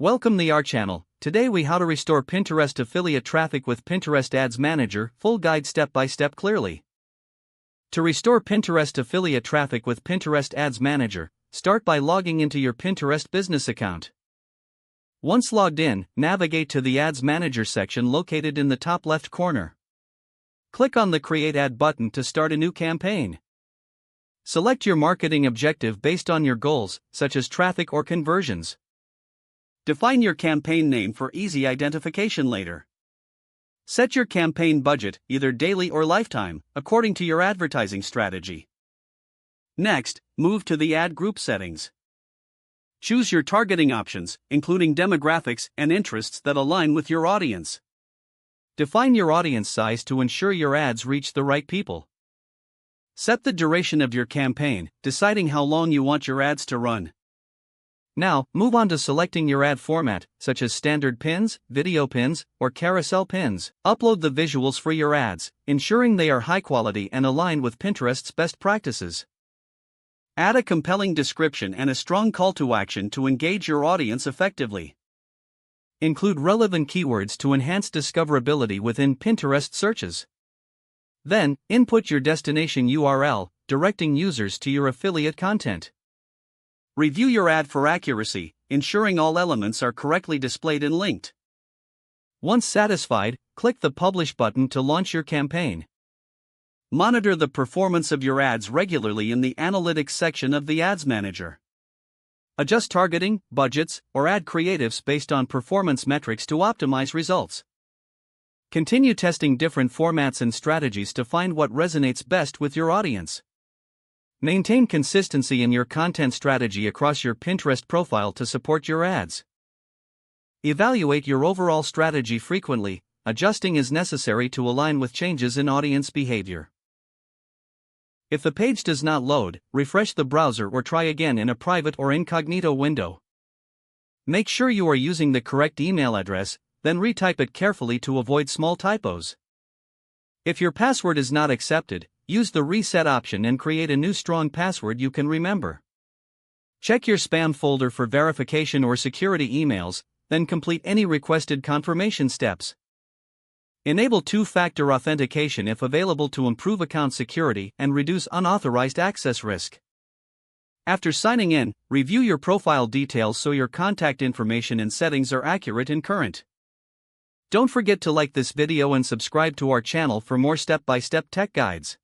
Welcome to our channel. Today we how to restore Pinterest affiliate traffic with Pinterest Ads Manager, full guide step by step clearly. To restore Pinterest affiliate traffic with Pinterest Ads Manager, start by logging into your Pinterest business account. Once logged in, navigate to the Ads Manager section located in the top left corner. Click on the Create Ad button to start a new campaign. Select your marketing objective based on your goals, such as traffic or conversions. Define your campaign name for easy identification later. Set your campaign budget, either daily or lifetime, according to your advertising strategy. Next, move to the ad group settings. Choose your targeting options, including demographics and interests that align with your audience. Define your audience size to ensure your ads reach the right people. Set the duration of your campaign, deciding how long you want your ads to run. Now, move on to selecting your ad format, such as standard pins, video pins, or carousel pins. Upload the visuals for your ads, ensuring they are high quality and aligned with Pinterest's best practices. Add a compelling description and a strong call to action to engage your audience effectively. Include relevant keywords to enhance discoverability within Pinterest searches. Then, input your destination URL, directing users to your affiliate content. Review your ad for accuracy, ensuring all elements are correctly displayed and linked. Once satisfied, click the Publish button to launch your campaign. Monitor the performance of your ads regularly in the Analytics section of the Ads Manager. Adjust targeting, budgets, or ad creatives based on performance metrics to optimize results. Continue testing different formats and strategies to find what resonates best with your audience. Maintain consistency in your content strategy across your Pinterest profile to support your ads. Evaluate your overall strategy frequently, adjusting as necessary to align with changes in audience behavior. If the page does not load, refresh the browser or try again in a private or incognito window. Make sure you are using the correct email address, then retype it carefully to avoid small typos. If your password is not accepted, use the reset option and create a new strong password you can remember. Check your spam folder for verification or security emails, then complete any requested confirmation steps. Enable two-factor authentication if available to improve account security and reduce unauthorized access risk. After signing in, review your profile details so your contact information and settings are accurate and current. Don't forget to like this video and subscribe to our channel for more step-by-step tech guides.